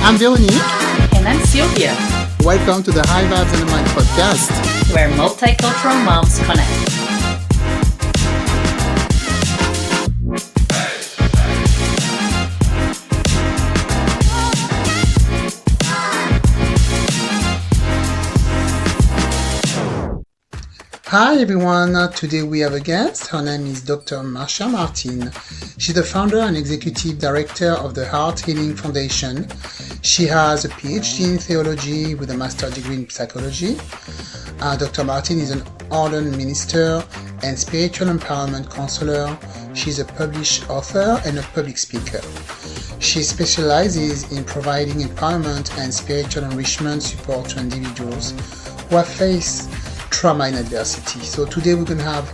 I'm Veronique. And I'm Sylvia. Welcome to the High Vibes and the Mind podcast, where multicultural moms connect. Hi everyone, today we have a guest. Her name is Dr. Marcia Martin. She's the founder and executive director of the Heart Healing Foundation. She has a PhD in theology with a master's degree in psychology. Dr. Martin is an ordained minister and spiritual empowerment counselor. She's a published author and a public speaker. She specializes in providing empowerment and spiritual enrichment support to individuals who have faced trauma and adversity. So today we're going to have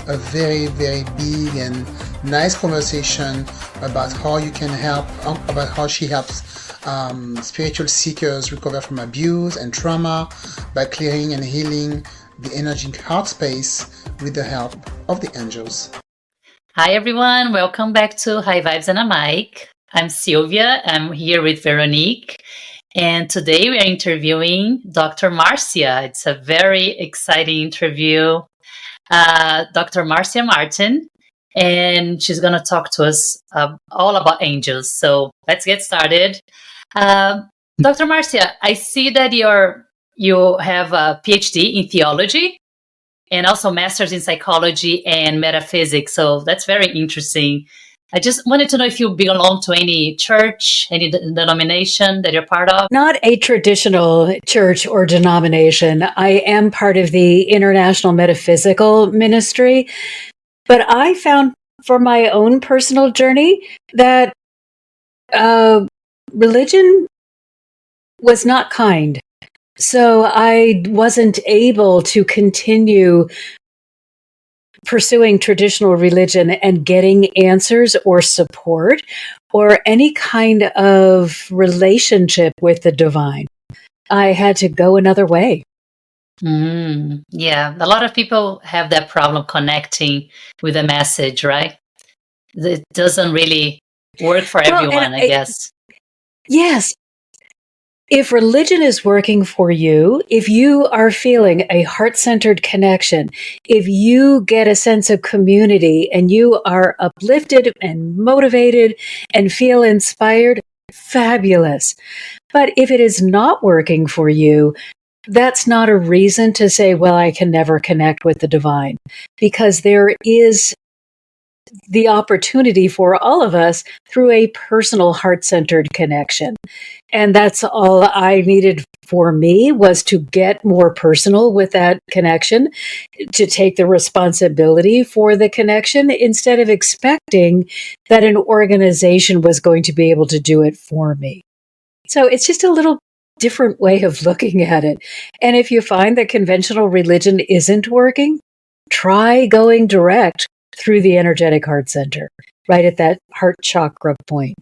a very big and nice conversation about how you can help, about how she helps spiritual seekers recover from abuse and trauma by clearing and healing the energetic heart space with the help of the angels. Hi everyone, welcome back to High Vibes and a Mic. I'm Sylvia, I'm here with Veronique. And today we are interviewing Dr. Marcia. It's a very exciting interview. Dr. Marcia Martin, and she's going to talk to us all about angels. So let's get started. Dr. Marcia, I see that you have a PhD in theology and also master's in psychology and metaphysics. So that's very interesting. I just wanted to know if you belong to any church, any denomination that you're part of. Not a traditional church or denomination. I am part of the International Metaphysical Ministry, but I found for my own personal journey that religion was not kind. So I wasn't able to continue pursuing traditional religion and getting answers or support or any kind of relationship with the divine. I had to go another way. Yeah, a lot of people have that problem connecting with a message, right? It doesn't really work for everyone, I guess. Yes. If religion is working for you, if you are feeling a heart-centered connection, if you get a sense of community and you are uplifted and motivated and feel inspired, fabulous. But if it is not working for you, that's not a reason to say, well, I can never connect with the divine, because there is the opportunity for all of us through a personal heart-centered connection. And that's all I needed for me, was to get more personal with that connection, to take the responsibility for the connection instead of expecting that an organization was going to be able to do it for me. So it's just a little different way of looking at it. And if you find that conventional religion isn't working, try going direct through the energetic heart center, right at that heart chakra point.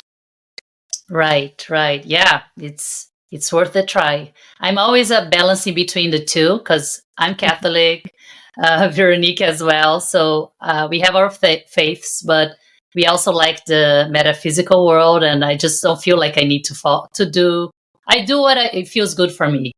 Right. Yeah, it's worth a try. I'm always balancing between the two because I'm Catholic, Veronique as well. So we have our faiths, but we also like the metaphysical world, and I just don't feel like I need to do. I do what it feels good for me,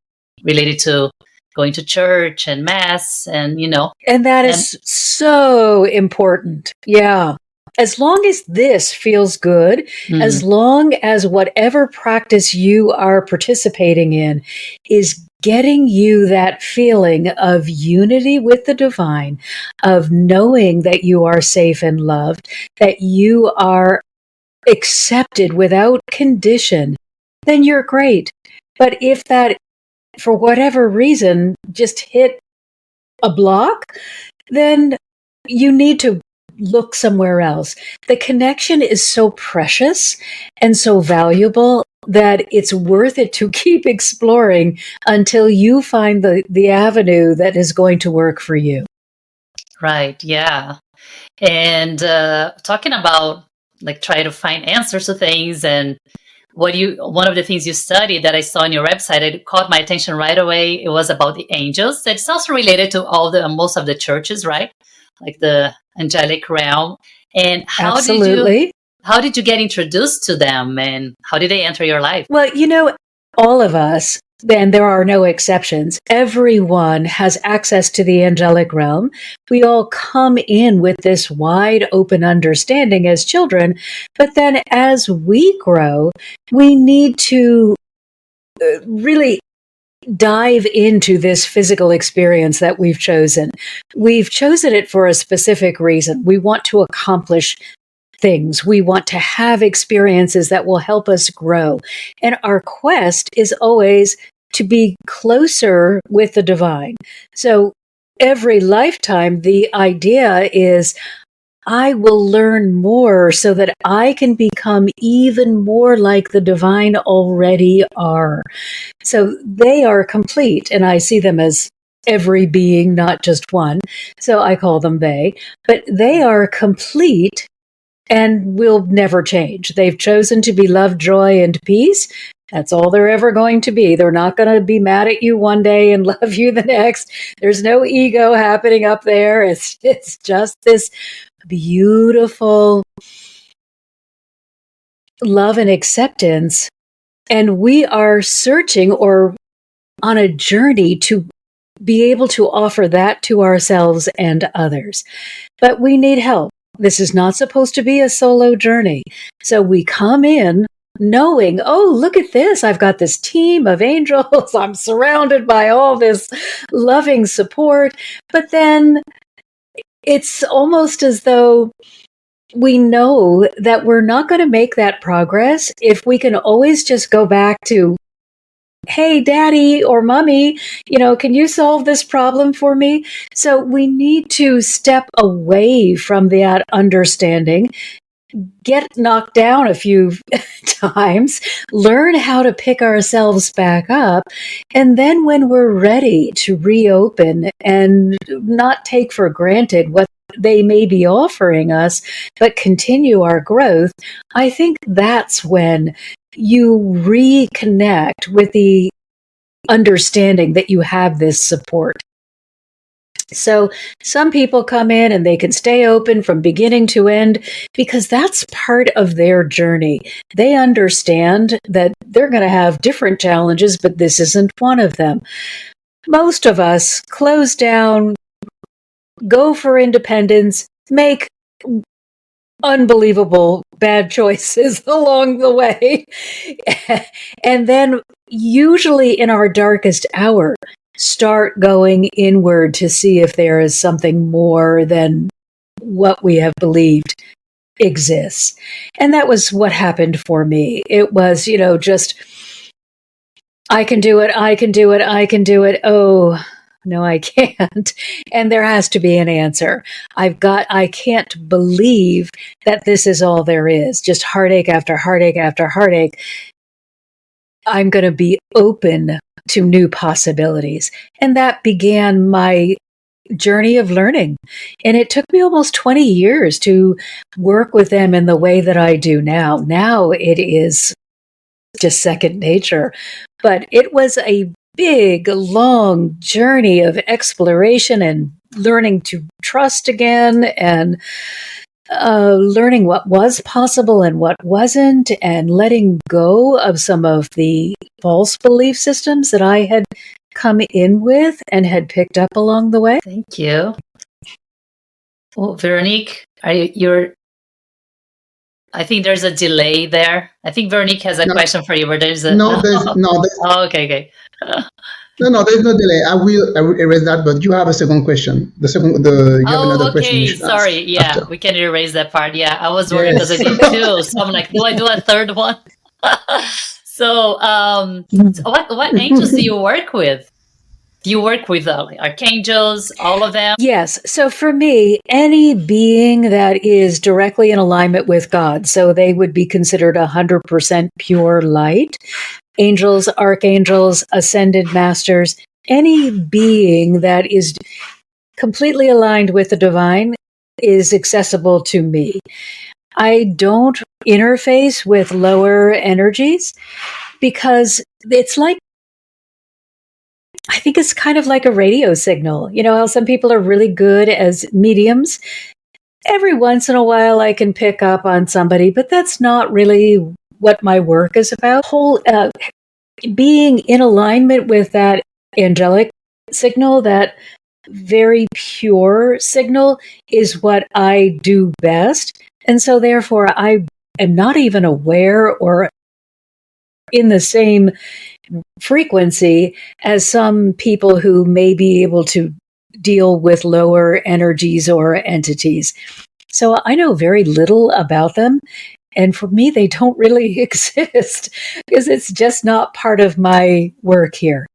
related to going to church and mass and, And that is so important. Yeah. As long as this feels good, as long as whatever practice you are participating in is getting you that feeling of unity with the divine, of knowing that you are safe and loved, that you are accepted without condition, then you're great. But if that, for whatever reason, just hit a block, then you need to look somewhere else. The connection is so precious and so valuable that it's worth it to keep exploring until you find the avenue that is going to work for you. Right. Yeah. And talking about try to find answers to things, and one of the things you studied that I saw on your website, it caught my attention right away. It was about the angels. It's also related to most of the churches, right? Like the angelic realm. And how Absolutely. how did you get introduced to them, and how did they enter your life? Well, all of us, and there are no exceptions, everyone has access to the angelic realm. We all come in with this wide open understanding as children, but then as we grow, we need to really dive into this physical experience that we've chosen. We've chosen it for a specific reason. We want to accomplish things. We want to have experiences that will help us grow. And our quest is always to be closer with the divine. So every lifetime, the idea is I will learn more so that I can become even more like the divine already are. So they are complete, and I see them as every being, not just one. So I call them they, but they are complete and will never change. They've chosen to be love, joy, and peace. That's all they're ever going to be. They're not going to be mad at you one day and love you the next. There's no ego happening up there. It's just this beautiful love and acceptance. And we are searching or on a journey to be able to offer that to ourselves and others. But we need help. This is not supposed to be a solo journey. So we come in knowing, oh, look at this. I've got this team of angels. I'm surrounded by all this loving support. But then it's almost as though we know that we're not going to make that progress if we can always just go back to, hey, daddy or mommy, can you solve this problem for me? So we need to step away from that understanding, get knocked down a few times, learn how to pick ourselves back up. And then when we're ready to reopen and not take for granted what they may be offering us, but continue our growth, I think that's when you reconnect with the understanding that you have this support. So some people come in and they can stay open from beginning to end because that's part of their journey. They understand that they're going to have different challenges, but this isn't one of them. Most of us close down, go for independence, make unbelievable bad choices along the way. And then usually in our darkest hour, start going inward to see if there is something more than what we have believed exists. And that was what happened for me. It was, just, I can do it, I can do it, I can do it. Oh, no, I can't. And there has to be an answer. I can't believe that this is all there is, just heartache after heartache after heartache. I'm going to be open to new possibilities. And that began my journey of learning. And it took me almost 20 years to work with them in the way that I do now. Now it is just second nature. But it was a big, long journey of exploration and learning to trust again and learning what was possible and what wasn't, and letting go of some of the false belief systems that I had come in with and had picked up along the way. Thank you. Well, Veronique, you're I think there's a delay there. I think Veronique has a question for you, but there's a... Oh, okay. No, there's no delay. I will erase that, but you have a second question. You have another question. Okay, sorry. Yeah, after. We can erase that part. Yeah, I was worried because I did two. So I'm like, do I do a third one? So what angels do you work with? Do you work with archangels, all of them? Yes. So for me, any being that is directly in alignment with God, so they would be considered 100% pure light. Angels, archangels, ascended masters, any being that is completely aligned with the divine is accessible to me. I don't interface with lower energies because I think it's kind of like a radio signal. How some people are really good as mediums every once in a while I can pick up on somebody, but that's not really what my work is about. Whole being in alignment with that angelic signal, that very pure signal, is what I do best. And so therefore I am not even aware or in the same frequency as some people who may be able to deal with lower energies or entities. So I know very little about them. And for me, they don't really exist because it's just not part of my work here.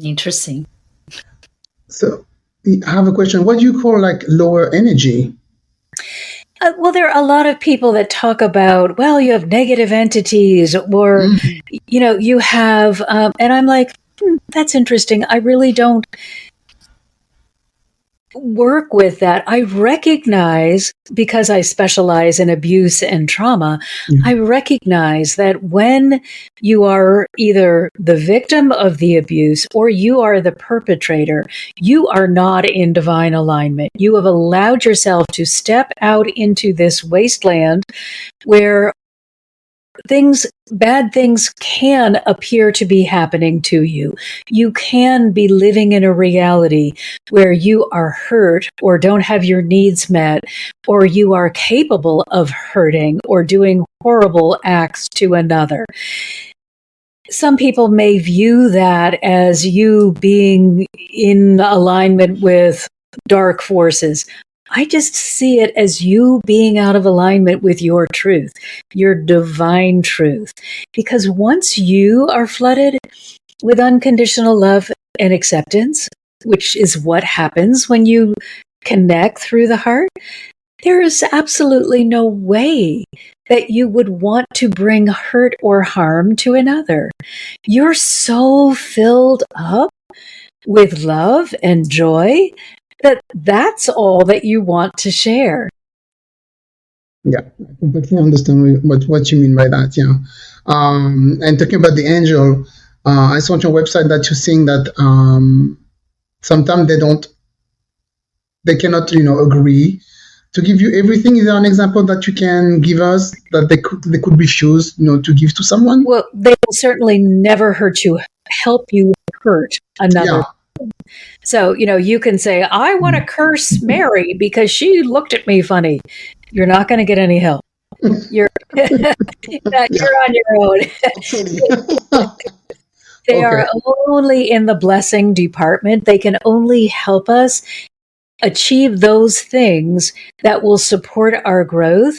Interesting. So I have a question. What do you call like lower energy? Well, there are a lot of people that talk about, well, you have negative entities or, you have, and I'm like, that's interesting. I really don't work with that. I recognize, because I specialize in abuse and trauma, I recognize that when you are either the victim of the abuse or you are the perpetrator, you are not in divine alignment. You have allowed yourself to step out into this wasteland where bad things can appear to be happening to you. You can be living in a reality where you are hurt or don't have your needs met, or you are capable of hurting or doing horrible acts to another. Some people may view that as you being in alignment with dark forces. I just see it as you being out of alignment with your truth, your divine truth. Because once you are flooded with unconditional love and acceptance, which is what happens when you connect through the heart, there is absolutely no way that you would want to bring hurt or harm to another. You're so filled up with love and joy that's all that you want to share. Yeah, I completely understand what you mean by that. Yeah. And talking about the angel, I saw on your website that you're saying that sometimes they cannot, agree to give you everything. Is there an example that you can give us that they could refuse, to give to someone? Well, they will certainly never help you hurt another. Yeah. So, you can say, I want to curse Mary because she looked at me funny. You're not going to get any help. You're on your own. They are only in the blessing department. They can only help us achieve those things that will support our growth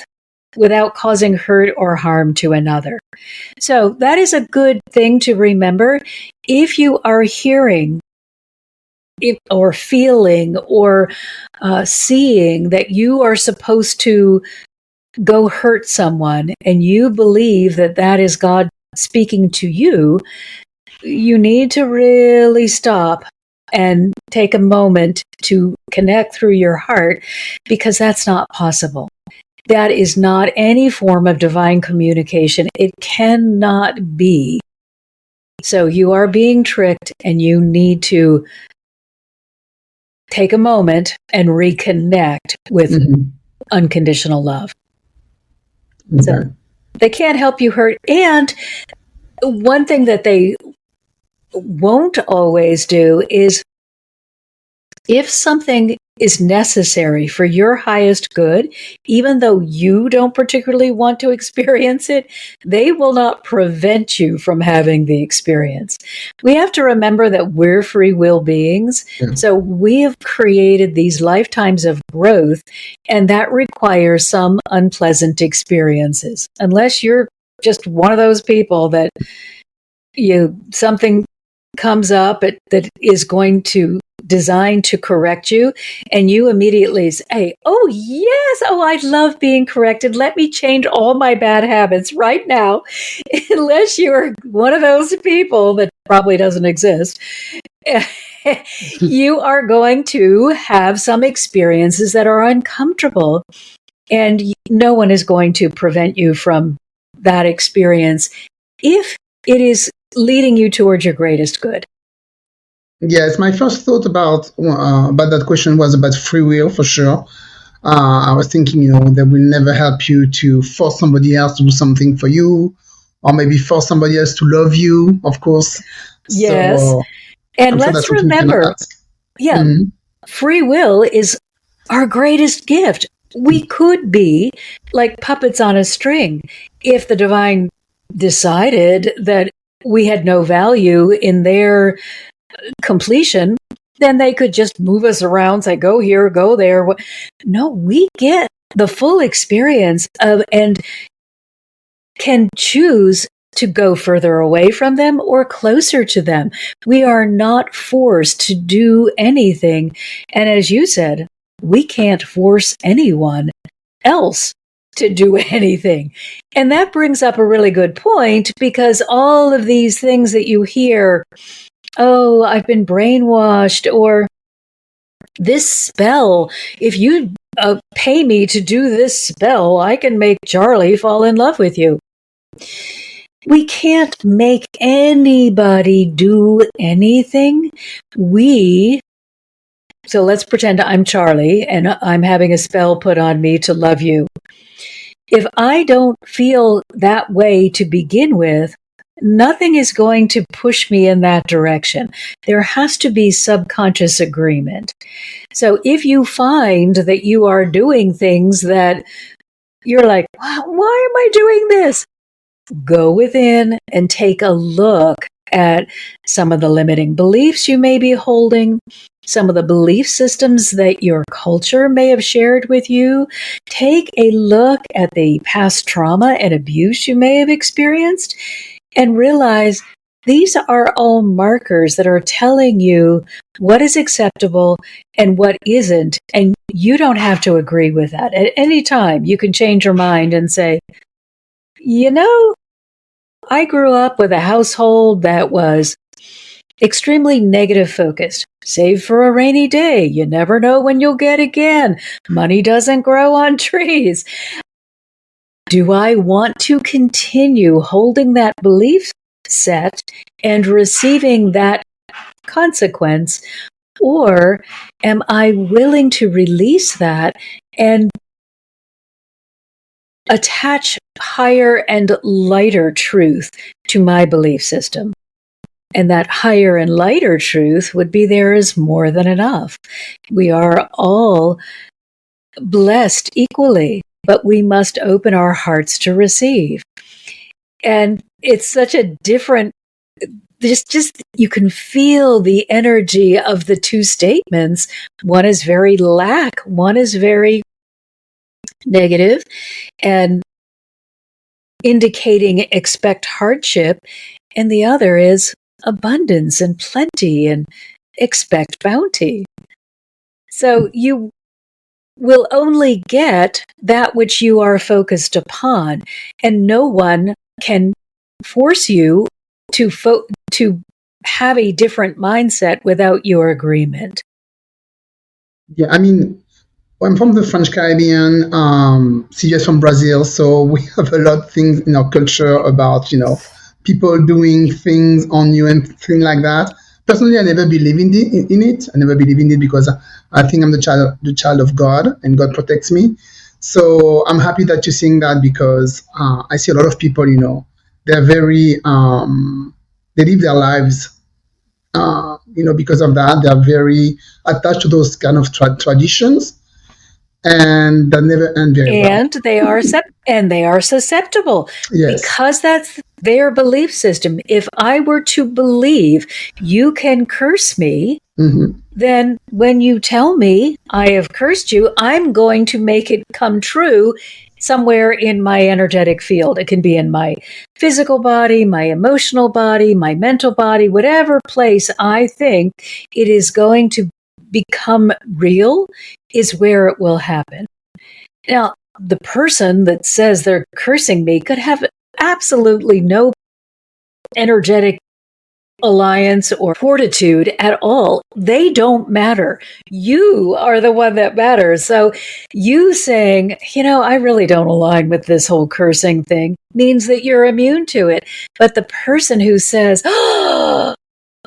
without causing hurt or harm to another. So that is a good thing to remember. If you are hearing or feeling or seeing that you are supposed to go hurt someone and you believe that is God speaking to you, you need to really stop and take a moment to connect through your heart, because that's not possible. That is not any form of divine communication. It cannot be. So you are being tricked, and you need to take a moment and reconnect with unconditional love. Okay. So they can't help you hurt. And one thing that they won't always do is, if something is necessary for your highest good, even though you don't particularly want to experience it, they will not prevent you from having the experience. We have to remember that we're free will beings. Yeah. So we have created these lifetimes of growth, and that requires some unpleasant experiences. Unless you're just one of those people that something comes up that is going to designed to correct you, and you immediately say, oh yes, I love being corrected, let me change all my bad habits right now. Unless you're one of those people, that probably doesn't exist, you are going to have some experiences that are uncomfortable, and no one is going to prevent you from that experience if it is leading you towards your greatest good. Yes, my first thought about that question was about free will, for sure. I was thinking, they will never help you to force somebody else to do something for you, or maybe force somebody else to love you, of course. Yes. So And I'm sure let's that's something you cannot remember, ask. yeah, Hmm. free will is our greatest gift. We could be like puppets on a string. If the divine decided that we had no value in their completion, then they could just move us around, say, go here, go there. No, we get the full experience of and can choose to go further away from them or closer to them. We are not forced to do anything. And as you said, we can't force anyone else to do anything. And that brings up a really good point, because all of these things that you hear, oh, I've been brainwashed, or this spell, if you pay me to do this spell, I can make Charlie fall in love with you. We can't make anybody do anything. So let's pretend I'm Charlie and I'm having a spell put on me to love you. If I don't feel that way to begin with, nothing is going to push me in that direction. There has to be subconscious agreement. So if you find that you are doing things that you're like, wow, why am I doing this? Go within and take a look at some of the limiting beliefs you may be holding, some of the belief systems that your culture may have shared with you. Take a look at the past trauma and abuse you may have experienced and realize these are all markers that are telling you what is acceptable and what isn't. And you don't have to agree with that. At any time, you can change your mind and say, you know, I grew up with a household that was extremely negative focused. Save for a rainy day. You never know when you'll get again. Money doesn't grow on trees. Do I want to continue holding that belief set and receiving that consequence? Or am I willing to release that and attach higher and lighter truth to my belief system? And that higher and lighter truth would be there is more than enough. We are all blessed equally, but we must open our hearts to receive. And it's such a different, just you can feel the energy of the two statements. One is very lack, one is very negative and indicating expect hardship, and the other is abundance and plenty and expect bounty. So you will only get that which you are focused upon, and no one can force you to have a different mindset without your agreement. Yeah, I mean, I'm from the French Caribbean. Sylvia's from Brazil, so we have a lot of things in our culture about people doing things on you and things like that. Personally, I never believe in it. I never believe in it because I think I'm the child of God, and God protects me. So I'm happy that you're seeing that, because I see a lot of people. They're very they live their lives. Because of that, they're very attached to those kind of traditions, and that never end very well. And they are susceptible Yes. because that's their belief system. If I were to believe you can curse me, Mm-hmm. then when you tell me I have cursed you, I'm going to make it come true somewhere in my energetic field. It can be in my physical body, my emotional body, my mental body, whatever place I think it is going to become real is where it will happen. Now, the person that says they're cursing me could have absolutely no energetic alliance or fortitude at all. They don't matter. You are the one that matters. So you saying, I really don't align with this whole cursing thing means that you're immune to it. But the person who says, oh,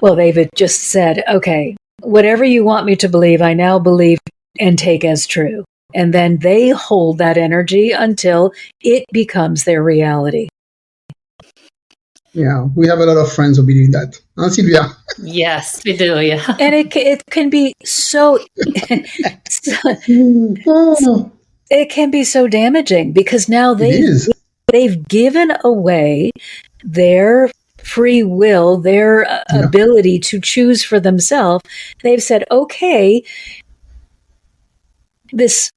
well, they've just said, okay, whatever you want me to believe, I now believe and take as true. And then they hold that energy until it becomes their reality. Yeah, we have a lot of friends who believe that. Huh, Sylvia? Yes, we do. Yeah. And it can be so, Oh, it can be so damaging because now it is. they've given away their free will, their Yeah. ability to choose for themselves. They've said, okay, this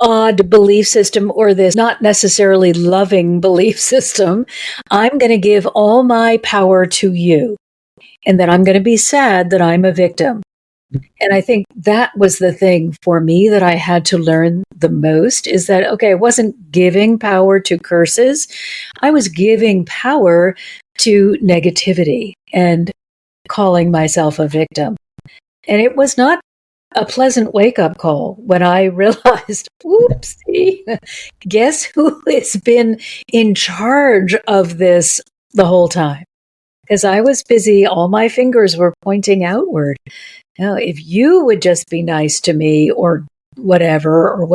odd belief system or this not necessarily loving belief system, I'm going to give all my power to you. And then I'm going to be sad that I'm a victim. And I think that was the thing for me that I had to learn the most is that, okay, I wasn't giving power to curses. I was giving power to negativity and calling myself a victim. And it was not a pleasant wake up call when I realized, whoopsie, guess who has been in charge of this the whole time? Because I was busy, all my fingers were pointing outward. Now, if you would just be nice to me or whatever,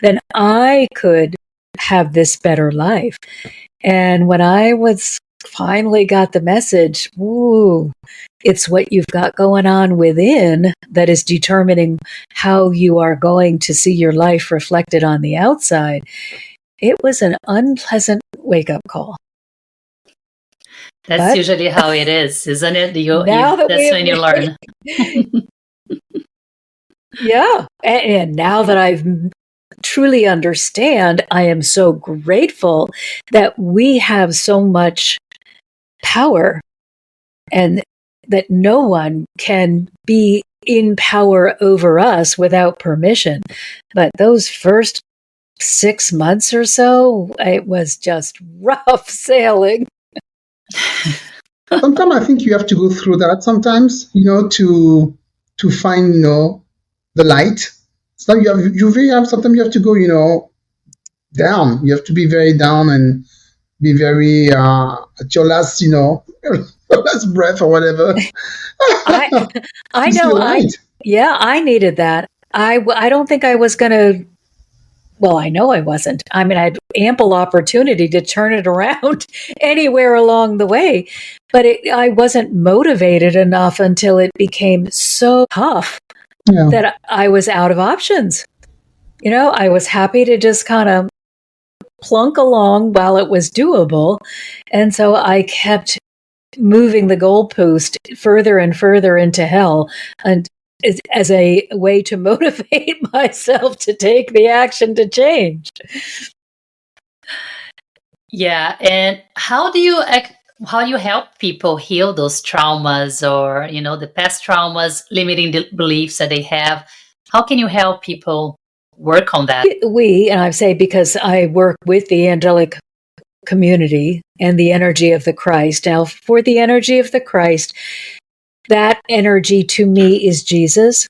then I could have this better life. And when I was finally got the message, ooh, it's what you've got going on within that is determining how you are going to see your life reflected on the outside. It was an unpleasant wake up call. That's But usually how it is, isn't it? now that That's when you learn. Yeah. And now that I've truly understand, I am so grateful that we have so much power and that no one can be in power over us without permission. But those first 6 months or so, it was just rough sailing. Sometimes I think you have to go through that sometimes, to find, the light. So sometimes you have to go, down. You have to be very down and be very at your last, your last breath or whatever. I To see know the light. I needed that. I don't think I was going to. Well, I know I wasn't. I mean, I had ample opportunity to turn it around anywhere along the way, but I wasn't motivated enough until it became so tough Yeah. that I was out of options. I was happy to just kind of plunk along while it was doable. And so I kept moving the goalpost further and further into hell and as a way to motivate myself to take the action to change. Yeah, and how do you help people heal those traumas or the past traumas, limiting the beliefs that they have? How can you help people work on that? And I say because I work with the angelic community and the energy of the Christ. Now, for the energy of the Christ, that energy to me is Jesus,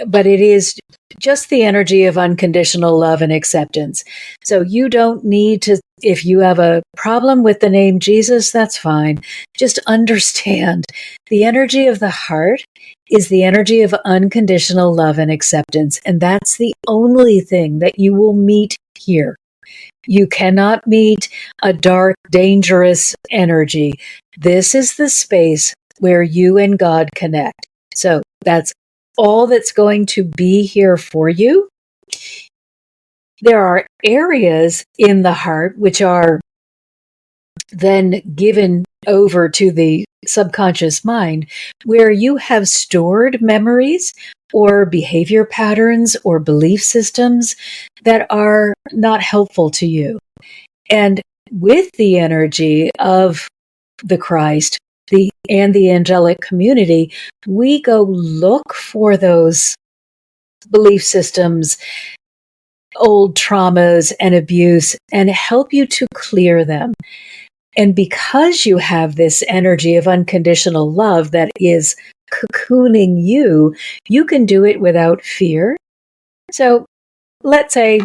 but it is just the energy of unconditional love and acceptance. So you don't need to, if you have a problem with the name Jesus, that's fine. Just understand the energy of the heart is the energy of unconditional love and acceptance. And that's the only thing that you will meet here. You cannot meet a dark, dangerous energy. This is the space where you and God connect. So that's all that's going to be here for you. There are areas in the heart which are then given over to the subconscious mind where you have stored memories or behavior patterns or belief systems that are not helpful to you. And with the energy of the Christ and the angelic community, we go look for those belief systems, old traumas and abuse, and help you to clear them. And because you have this energy of unconditional love that is cocooning you, you can do it without fear. So let's say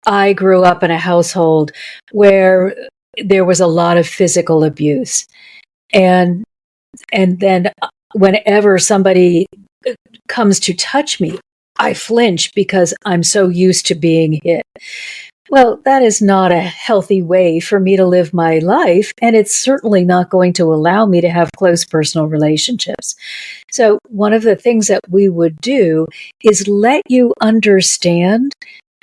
I grew up in a household where there was a lot of physical abuse. And then whenever somebody comes to touch me, I flinch because I'm so used to being hit. Well, that is not a healthy way for me to live my life, and it's certainly not going to allow me to have close personal relationships. So, one of the things that we would do is let you understand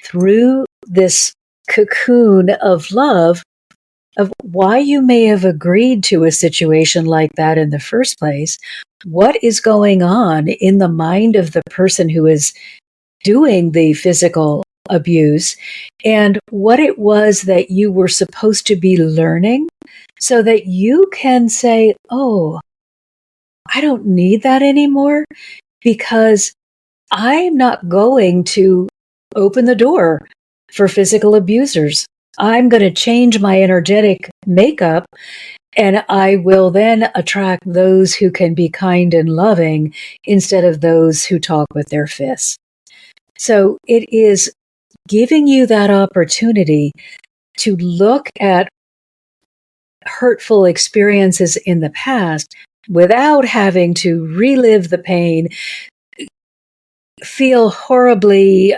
through this cocoon of love of why you may have agreed to a situation like that in the first place, what is going on in the mind of the person who is doing the physical abuse, and what it was that you were supposed to be learning so that you can say, oh, I don't need that anymore because I'm not going to open the door for physical abusers. I'm going to change my energetic makeup, and I will then attract those who can be kind and loving instead of those who talk with their fists. So it is giving you that opportunity to look at hurtful experiences in the past without having to relive the pain, feel horribly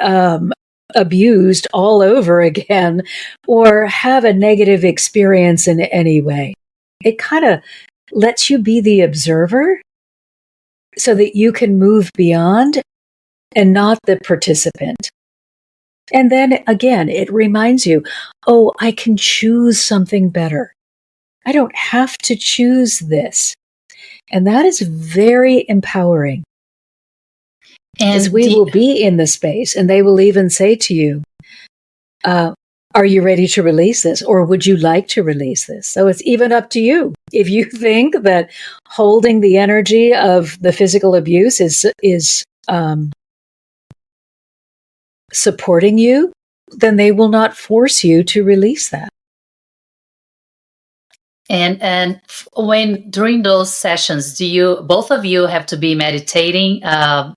abused all over again, or have a negative experience in any way. It kind of lets you be the observer so that you can move beyond and not the participant. And then again, it reminds you, oh, I can choose something better. I don't have to choose this. And that is very empowering. Because we will be in the space and they will even say to you, are you ready to release this? Or would you like to release this? So it's even up to you. If you think that holding the energy of the physical abuse is supporting you, then they will not force you to release that. And when during those sessions, do you both of you have to be meditating,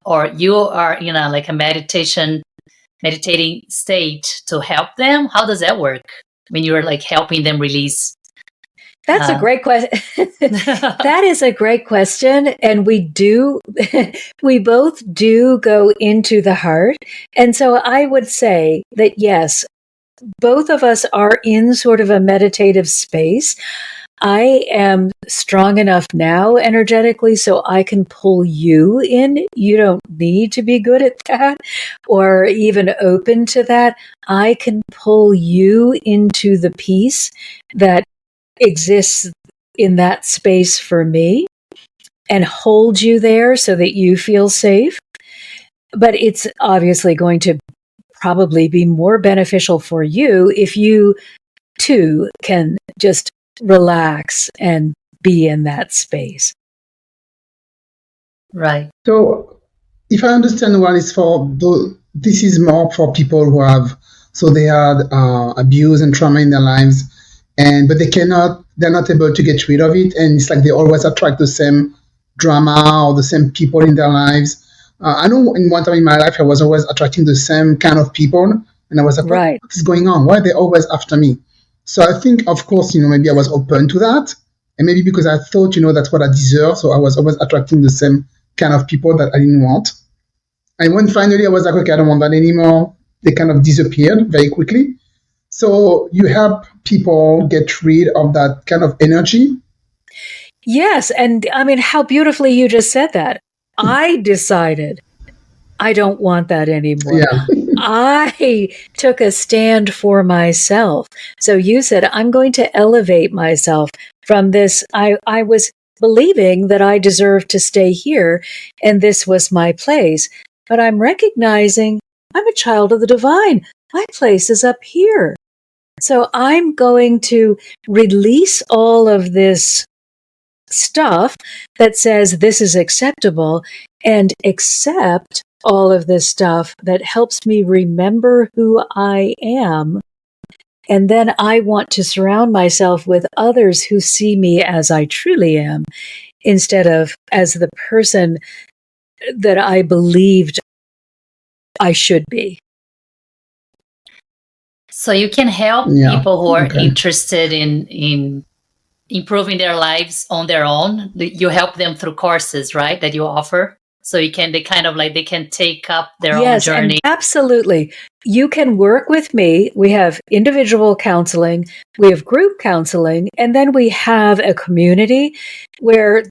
or you are like a meditating state to help them? How does that work when you're like helping them release? That's a great question. That is a great question. And we both do go into the heart. And so I would say that yes, both of us are in sort of a meditative space. I am strong enough now energetically so I can pull you in. You don't need to be good at that or even open to that. I can pull you into the peace that exists in that space for me and hold you there so that you feel safe. But it's obviously going to probably be more beneficial for you if you too can just relax and be in that space. Right. So if I understand well, this is more for people who have, so they had abuse and trauma in their lives, but they're not able to get rid of it. And it's like they always attract the same drama or the same people in their lives. I know in one time in my life, I was always attracting the same kind of people. And I was like, right. What is going on? Why are they always after me? So I think, of course, maybe I was open to that. And maybe because I thought, that's what I deserve. So I was always attracting the same kind of people that I didn't want. And when finally I was like, okay, I don't want that anymore, they kind of disappeared very quickly. So you help people get rid of that kind of energy. Yes. And I mean, how beautifully you just said that. I decided I don't want that anymore. Yeah. I took a stand for myself. So you said, I'm going to elevate myself from this. I was believing that I deserved to stay here and this was my place. But I'm recognizing I'm a child of the divine. My place is up here. So I'm going to release all of this stuff that says this is acceptable and accept all of this stuff that helps me remember who I am. And then I want to surround myself with others who see me as I truly am, instead of as the person that I believed I should be. So you can help people who are interested in improving their lives on their own. You help them through courses, right, that you offer? So they kind of like they can take up their own Yes, journey. and absolutely. You can work with me. We have individual counseling, we have group counseling, and then we have a community where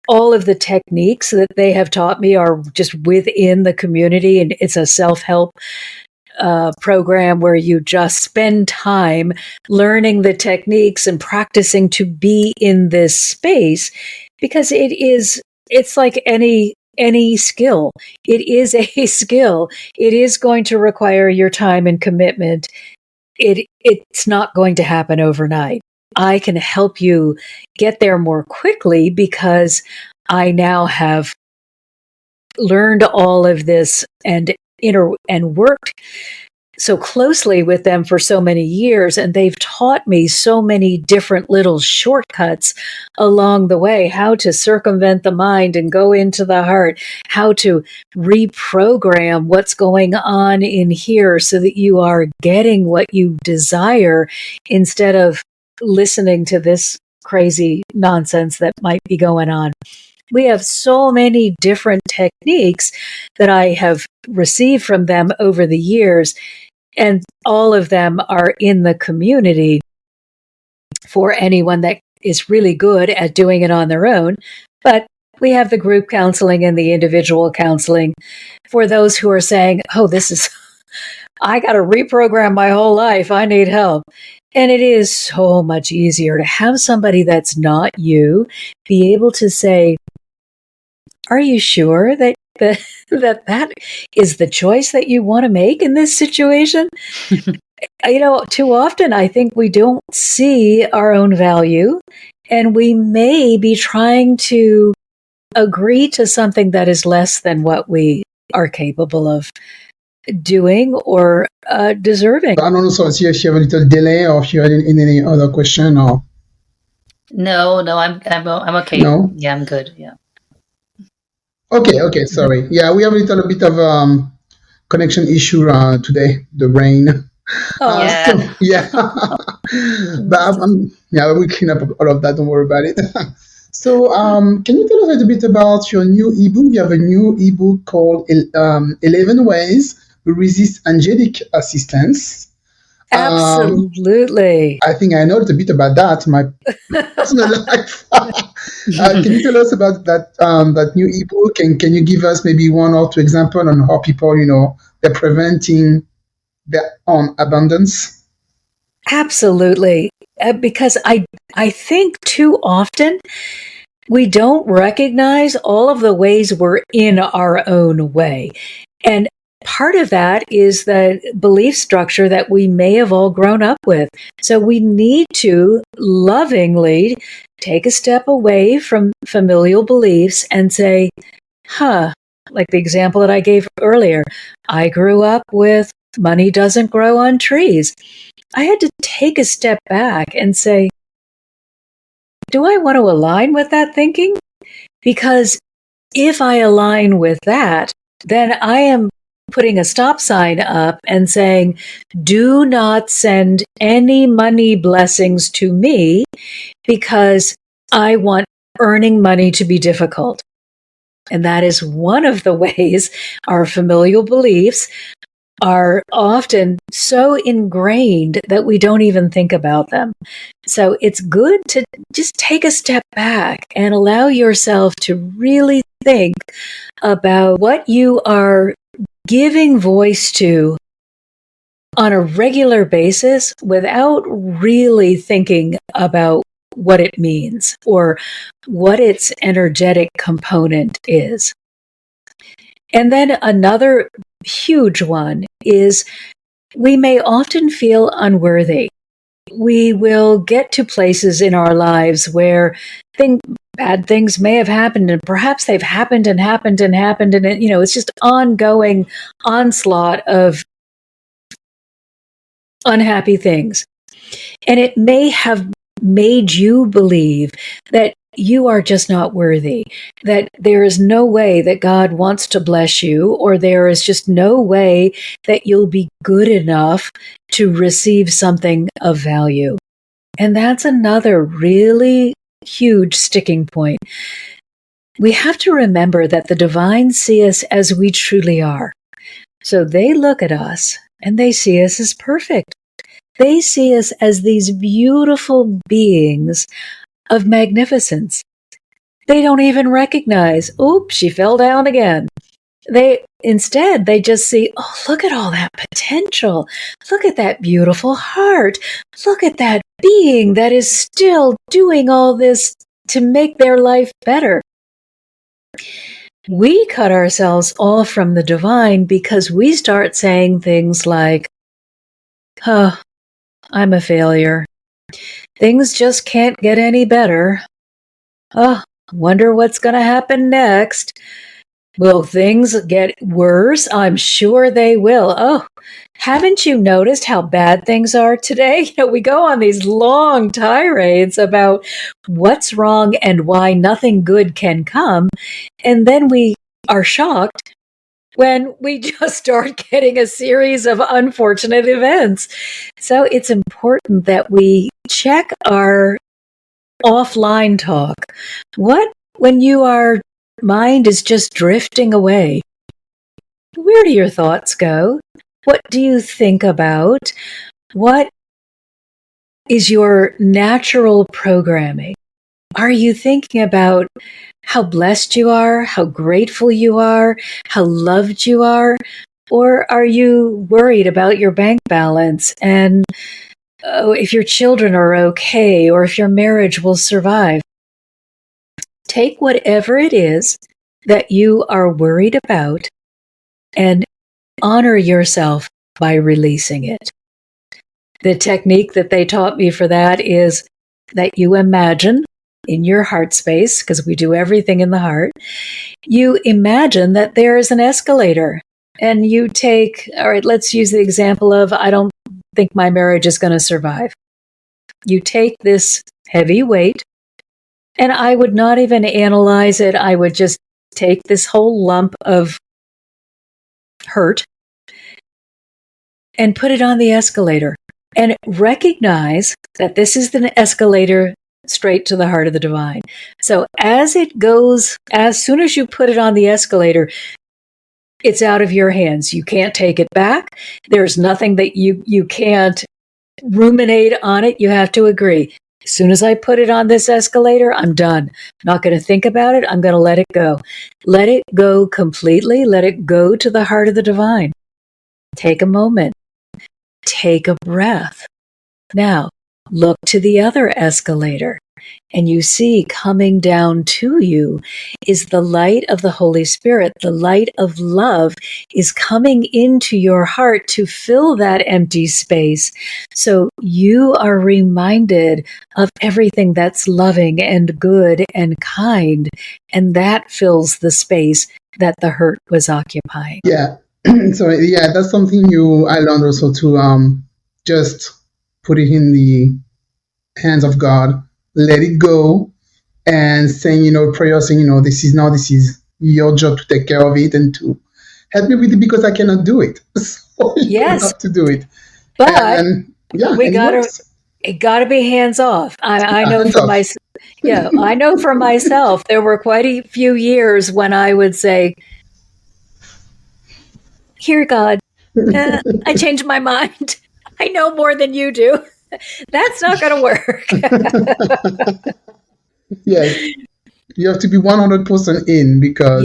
all of the techniques that they have taught me are just within the community, and it's a self-help program where you just spend time learning the techniques and practicing to be in this space, because it's like any skill. It is a skill. It is going to require your time and commitment. It's not going to happen overnight. I can help you get there more quickly because I now have learned all of this and worked so closely with them for so many years, and they've taught me so many different little shortcuts along the way, how to circumvent the mind and go into the heart, how to reprogram what's going on in here so that you are getting what you desire instead of listening to this crazy nonsense that might be going on. We have so many different techniques that I have received from them over the years, and all of them are in the community for anyone that is really good at doing it on their own. But we have the group counseling and the individual counseling for those who are saying, oh, I got to reprogram my whole life. I need help. And it is so much easier to have somebody that's not you be able to say, are you sure that that is the choice that you want to make in this situation? Too often I think we don't see our own value, and we may be trying to agree to something that is less than what we are capable of doing or deserving. I don't know, so see if you have a little delay or if you had any other question or. No, I'm okay. No? Yeah, I'm good. Yeah. Okay, sorry. Yeah, we have a little bit of connection issue today, the rain. Oh, Yeah. But we'll clean up all of that, don't worry about it. So, can you tell us a little bit about your new ebook? You have a new ebook called 11 Ways to Resist Angelic Assistance. absolutely. I think I know a little bit about that in my personal life. Can you tell us about that new ebook, and can you give us maybe one or two examples on how people, they're preventing their own abundance? Absolutely. Because I think too often we don't recognize all of the ways we're in our own way. And part of that is the belief structure that we may have all grown up with. So we need to lovingly take a step away from familial beliefs and say, like the example that I gave earlier, I grew up with money doesn't grow on trees. I had to take a step back and say, do I want to align with that thinking? Because if I align with that, then I am putting a stop sign up and saying, do not send any money blessings to me because I want earning money to be difficult. And that is one of the ways our familial beliefs are often so ingrained that we don't even think about them. So it's good to just take a step back and allow yourself to really think about what you are giving voice to on a regular basis without really thinking about what it means or what its energetic component is. And then another huge one is we may often feel unworthy. We will get to places in our lives where bad things may have happened, and perhaps they've happened and happened and happened, and it's just ongoing onslaught of unhappy things. And it may have made you believe that you are just not worthy, that there is no way that God wants to bless you, or there is just no way that you'll be good enough to receive something of value. And that's another really huge sticking point. we have to remember that the divine see us as we truly are. So they look at us and they see us as perfect. They see us as these beautiful beings of magnificence. They don't even recognize, oops, she fell down again. Instead, they just see, oh, look at all that potential. Look at that beautiful heart. Look at that being that is still doing all this to make their life better. We cut ourselves off from the divine because we start saying things like, oh, I'm a failure. Things just can't get any better. Oh, wonder what's going to happen next. Will things get worse? I'm sure they will. Oh, haven't you noticed how bad things are today? We go on these long tirades about what's wrong and why nothing good can come. And then we are shocked when we just start getting a series of unfortunate events. So it's important that we check our offline talk. When your mind is just drifting away, where do your thoughts go? What do you think about? What is your natural programming? Are you thinking about how blessed you are, how grateful you are, how loved you are? Or are you worried about your bank balance and if your children are okay or if your marriage will survive? Take whatever it is that you are worried about and honor yourself by releasing it. The technique that they taught me for that is that you imagine in your heart space, because we do everything in the heart, you imagine that there is an escalator and you take, all right, let's use the example of, I don't think my marriage is going to survive. You take this heavy weight, and I would not even analyze it. I would just take this whole lump of hurt and put it on the escalator and recognize that this is the escalator straight to the heart of the divine. So as soon as you put it on the escalator, it's out of your hands. You can't take it back. There's nothing that you can't ruminate on it. You have to agree. As soon as I put it on this escalator, I'm done. Not going to think about it. I'm going to let it go. Let it go completely. Let it go to the heart of the divine. Take a moment. Take a breath. Now, look to the other escalator, and you see coming down to you is the light of the Holy Spirit. The light of love is coming into your heart to fill that empty space. So you are reminded of everything that's loving and good and kind, and that fills the space that the hurt was occupying. Yeah. So yeah, that's something I learned also to just put it in the hands of God, let it go, and saying, prayer, saying, this is your job to take care of it and to help me with it because I cannot do it. So you have to do it. But and, yeah, it got to be hands off. I know for myself. Yeah, I know for myself. There were quite a few years when I would say, "Here, God, I changed my mind. I know more than you do. That's not going to work." Yes, you have to be 100% in because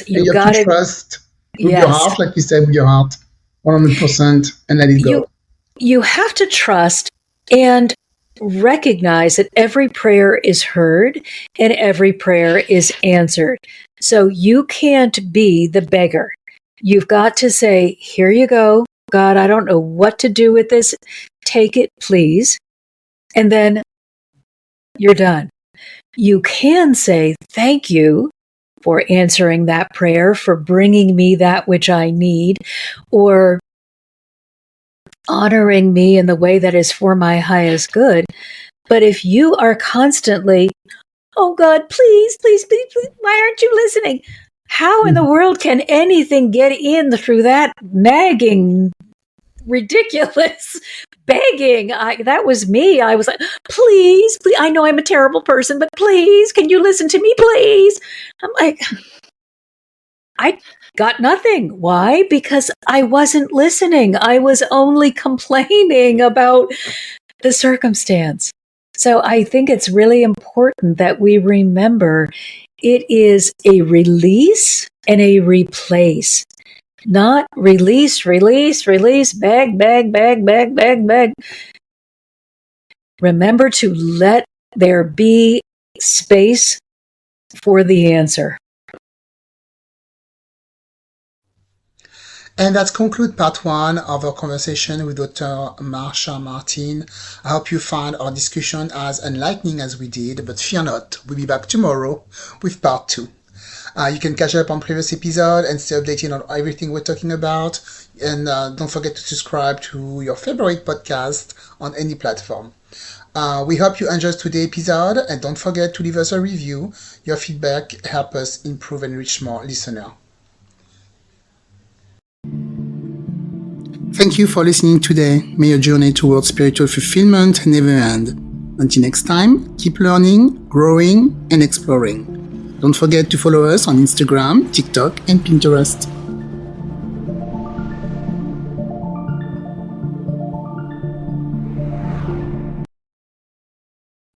you have to trust with your heart, like you said, with your heart, 100%, and let it go. You have to trust and recognize that every prayer is heard and every prayer is answered. So you can't be the beggar. You've got to say, "Here you go, God, I don't know what to do with this. Take it, please." And then you're done. You can say, "Thank you for answering that prayer, for bringing me that which I need, or honoring me in the way that is for my highest good." But if you are constantly, "Oh God, please, please, please, please, why aren't you listening?" How in the world can anything get in through that nagging, ridiculous begging. That was me. I was like, please, please. I know I'm a terrible person, but please, can you listen to me, please? I'm like, I got nothing. Why? Because I wasn't listening. I was only complaining about the circumstance. So I think it's really important that we remember it is a release and a replace. Not release, release, release, beg, beg, beg, beg, beg, beg. Remember to let there be space for the answer. And that concludes part 1 of our conversation with Dr. Marcia Martin. I hope you found our discussion as enlightening as we did, but fear not, we'll be back tomorrow with part 2. You can catch up on previous episodes and stay updated on everything we're talking about. And don't forget to subscribe to your favorite podcast on any platform. We hope you enjoyed today's episode, and don't forget to leave us a review. Your feedback helps us improve and reach more listeners. Thank you for listening today. May your journey towards spiritual fulfillment never end. Until next time, keep learning, growing, and exploring. Don't forget to follow us on Instagram, TikTok, and Pinterest.